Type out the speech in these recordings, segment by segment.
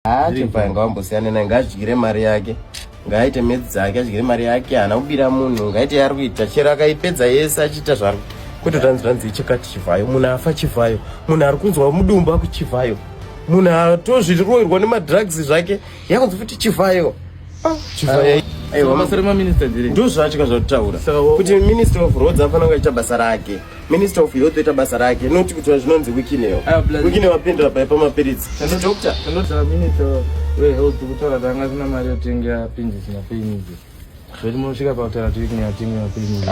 Chifai ngawambosiyana naye, ngadyire mari yake, ngaite medzi dzake, adyire mari yake, haana kubira munhu, ngaite yaari kuita chero akaipedza yese achiita zvari kutotanzvanzi chikati Chivhayo, munhu afa Chivhayo, munhu ari kunzwa mudumbu kuChivhayo, munhu atozvirohirwa nemadrugs zvake yakunzi futi Chivhayo. Chivhayo aiwa masarema minister ndiri ndo zvachika zvotaura kuti minister of roads afana kuita basa rake, minister of youth ita basa rake, noti kuti zvinonzi Wikinew. Wikinew wapindura pa mapiritsi doctor kanota minister we health kutaura danga zina mari yotenga pinji na pinji zviri munosvika pautara Wikinew atenga pinji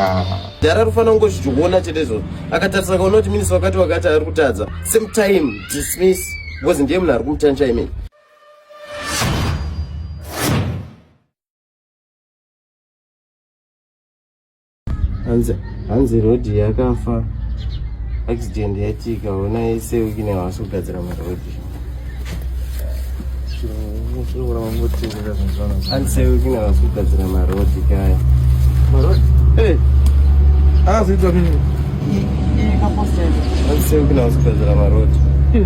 dara rufana ngozviona chedezo akatarisa kaona kuti minister wakati ari kutadza same time dismiss because ndiye munhu ari kumutanja imeni. Hanzi rodi yakafa, accident yatika, ona yese Wikinew wasogadzira marodi. Hanzi Wikinew wasogadzira marodi kaya. Marodi? Hey! Zitwa mini? Ikaposted. Hanzi Wikinew wasogadzira marodi.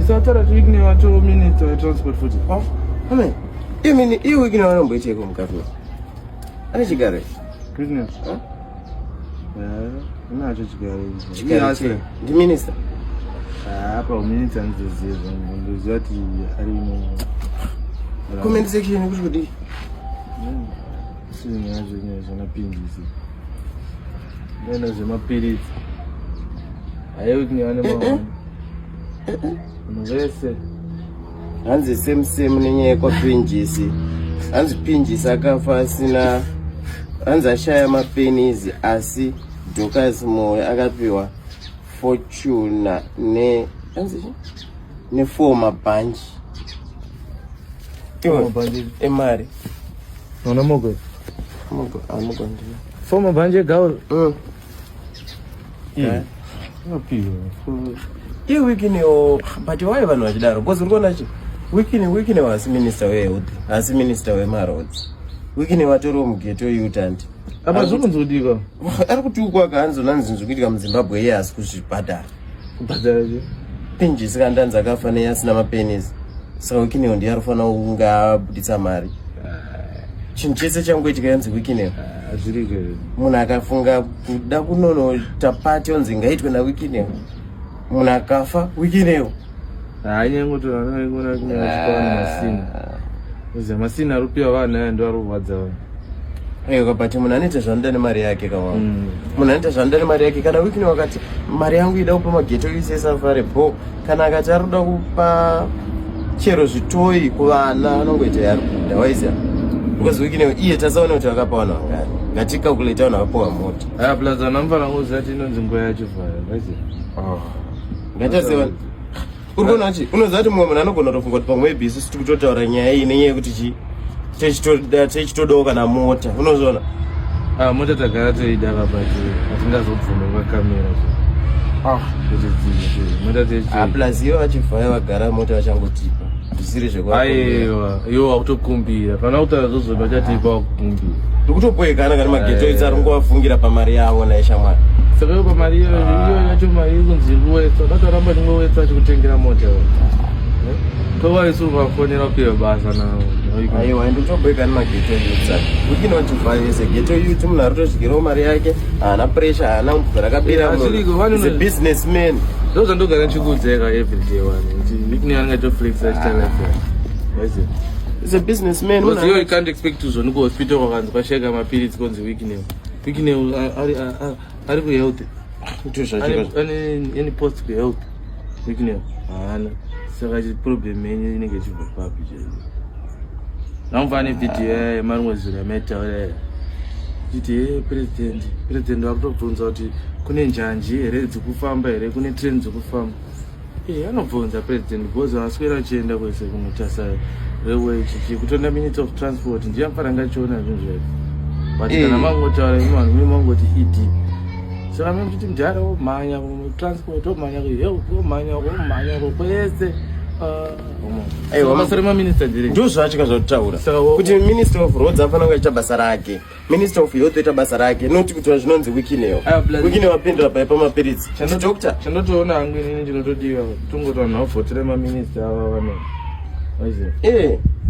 Satara Wikinew wato minute wa transport foot. Hame, iyo Wikinew wanomboiteko mukafuna. Ane chigare? Wikinew? Nacho chigare. Ndi minister? Apa minister ndizoziva kuti arimo. Comment section kuti kudi? Sinyazo nyazvo napindisi. Nena zvemapiritsi. Ayo Wikinew ane mawana. Ngese. Hanzi same nenyaya kwapinjisi. Hanzi pinjisi akafa asina, hanzi ashaya mapenizi asi Dorcas Moyo akapiwa fortune ne former bunch. Emari. Nona mogo. Mogo ndi. Former bunch gaul. Yeah. Iyo Wikinew but why vanhu vachidaro? Because urikuona chi Wikinew was minister we health, as minister we roads. Wikinew watori mugeto youth. Apa zvokunzodika? Ari kutukwa kaanzonanzi nzvikuitika muZimbabwe iye asi kuzvibhadhara. Kubhadhara je? Pinjisi kandanzi akafa neasina mapenizi. Saka Wikinew ndiye arifana kunga abuditsa mari. Chinhu chese changoitika yanzi Wikinew. Azvirike. Munhu akafunga kuda kunonoita pati onzi ngaitwe naWikinew. Munhu akafa Wikinew. Nyangoto anoona kuti achikwana masina. Uze masina rupiwa vanhu aya ndo aruvadza vanhu. Eyo but munhu anoita zvanoda nemari yake kawangu. Munhu anoita zvanoda nemari yake. Kana Wikinew wakati mari yangu ida kupa mageto ise safari po, kana akati ari kuda kupa chero zvitoyi kuvana anongoita yari kuda waiziya. Because Wikinew iye tasaona kuti akapa vanhu vangari. Ngatikakuleta vanhu vakapiwa mota. Plaza namfana ngozati inonzi nguva yacho vaya waiziya. Ngataziva urikuona chi unozati mumwe munhu anogona kutofunga kuti pamwe bhizi siti kutotaura nyaya iyi nenyaya yekuti chi techitodawo kana mota unozoona mota tagara toida kabati atingazobvuma kwakamera plus iyo vachivhaya vagara mota vachangotipa zvisiri zvekaiwa kutokumbira kana kutaura zvozoba chatipa wakukumbira ndikutopoekana kana mageto idzi ari kungovafungira pamari yavo naishamwari. Saka yo pamari iyo yacho mari kunzi ruwetsa datoramba ndingowetsa chikutengera mota tova isu vafonera kupiwa basa nawo. Aiwa ndikutoboeka nemageto youth. Wikinew wachivhaya yese geto youth munhu ari kutosvikirawo mari yake, haana pressure, haana mubvara akapera munhu. He's a businessman. Ndo zvandogara ndichikuudzeka everyday one kuti Wikinew angatoflexa achitanga sei. He's a businessman. Because you can't expect to zone go hospital kwakanzi kwasheka mapiritsi konzi Wikinew ari ku health. Any post ku health Wikinew haana. Saka problem yenye inenge chibva papi je. Namfane video yemarumwe zira yametaura kuti president wakutobvunza kuti kune njanji here dzikufamba here, kune train dzikufamba. Anobvunza president because aswera achienda kwese kunotasa railway chichi kutonda minister of transport ndiye afara ngachiona zvinhu zvake. But kana mangotaura imwe mangoti idi. Saka mimi kuti mjara omhanya transport omhanya ku omhanya kwese. Aiwa masarema minister ndiri ndo zvachika zvotaura kuti minister of roads afana kuita basa rake, minister of youth ita basa rake, noti kuti zvinonzi Wikinew. Wikinew wapindura pa mapiritsi doctor chandotoona hangu inini ndinotodiwa tongoti vanhu vavhotera maminister ava vano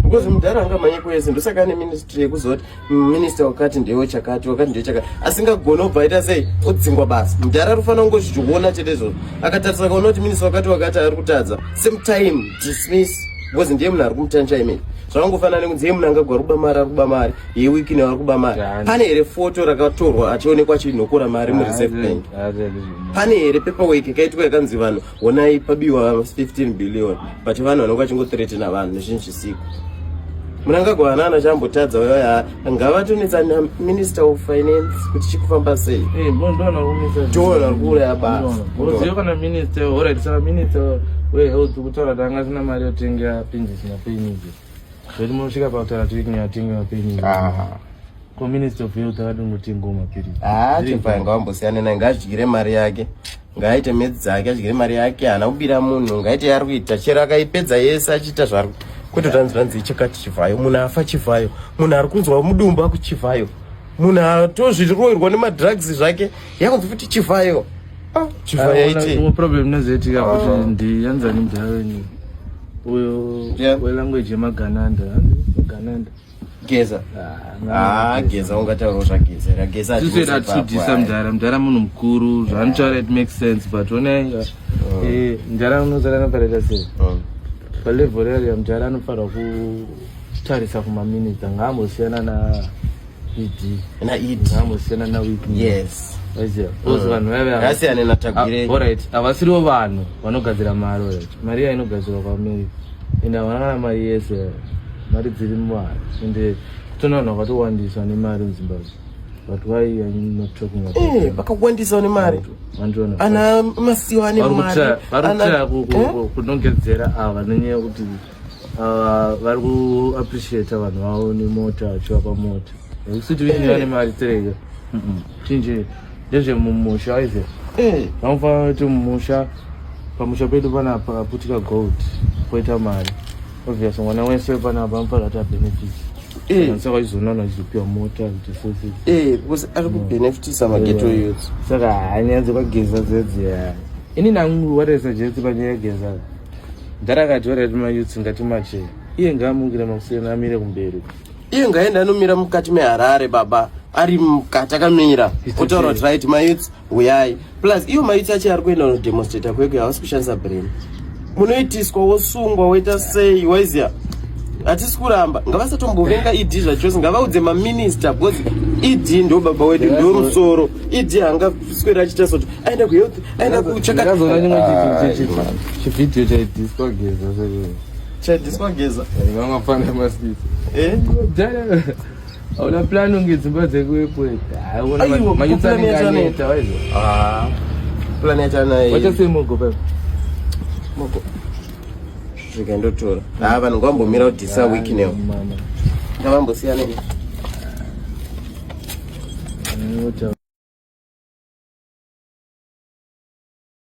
because mudhara angamanye kwese ndosaka ane ministry yekuzoti minister wakati ndewe chakati wakati ndewe chakati asingagona kubva aita sei odzingwa basi. Mudhara arifana kungozviona chete izvozvo akatarisa kaona kuti minister wakati ari kutadza same time dismiss because ndiye munhu ari kumutanja imei. Zvakangofanana nekunzi iye munhu angagwa ruba mari yewiki nevari kuba mari. Pane here foto rakatorwa achionekwa achinokora mari mureserve bank? Pane here paperwork yakaitwa yakanzi vanhu onai pabiwa 15 billion but vanhu vanonga vachingothreatena vanhu nezvinhu zvisiku. Munhu angagwana anachambotadza waya ngavatonetsa na minister of finance kuti chikufamba sei. Ndona kuuraya basa. Uziyo kana minister alright saka minister wehealth kutaura kuti angasina mari yotenga pinjisi napeniki. Zvoti munosvika pakutaura kuti wiki atenga mapeniki. Ko minister of health akadongotenga mapirisi. Chimpai ngavambosiyana naye ngaadyire mari yake. Ngaaite medzi dzake adyire mari yake haana kubira munhu ngaite yaari kuita chero akaipedza yese achiita zvari kwete tanziranzi chakati chivhayo munhu afa chivhayo munhu ari kunzwa mudumbu akuchivhayo munhu atozvirohirwa nemadrugs zvake yakunzi futi chivhayo chivhayo ite problem nozoitika kuti ndiyanzani mudhaweni uyo welanguage yemagananda geza geza ungataurawo zvagezera geza tiswera tichidhisa mudhara munhu mukuru zvanotaura it makes sense but onai mudhara unozara napareta sei palevel yayo mudhara anofanirwa kutarisa kumaminita ngaambosiyana na ngaambosiyana na yes because vanhu vasiyane natagire alright havasiriwo vanhu vanogadzira mari mari iya inogadzirwa kwaamerica ende havana mari yese mari dziri muvanhu ende tonavanhu vakatowandiswa nemari muzimbabwe but why are you not talking about vakawandiswa nemari ana masiwa nemari varikutira kunongedzera ava nenyaya yekuti vari kuappreciata vanhu vavo nemota vachivapa mota ekuti uine vane mari terega chinji ndezvemumusha ize vanofanira kuti mumusha pamusha pedu panapa paputika gold poita mari obvious mwana wese panapa anofanira kuti abenefits saka izonana achizopiwa mota kuti sese because ari kubenefitisa mageto youth saka hanyanzi kwageza zedzia ini nangu waresajeti panyaya yegeza ndarakati warati mayouth ngatimache iye ngaamungire makusiyana amire kumberi iye ngaenda anomira mukati meharare baba ari mukati akamira kutaura kuti right mayouth uyai plus iyo mayouth acho ari kuenda kunodemonstrata kweko havasi kushandisa brain munoitiswa wosungwa woita sei waiziya hatisi kuramba ngavasatombovhenga ed zvachose ngavaudze maminista because ed ndo baba wedu ndo musoro ed hangaswera achiita soti aenda kuhealth aenda kuchakazoona nyimwe chivhidhiyo chaidhiswa geza vangafana masisi hauna plan unge dzimba dzekuwepoeta mayouth anenge aneta waizo plan yachanaye wacha semogo pa mogo zvikandotora vanhu ngavambomira kudhisa wiki newo ngavambosiyana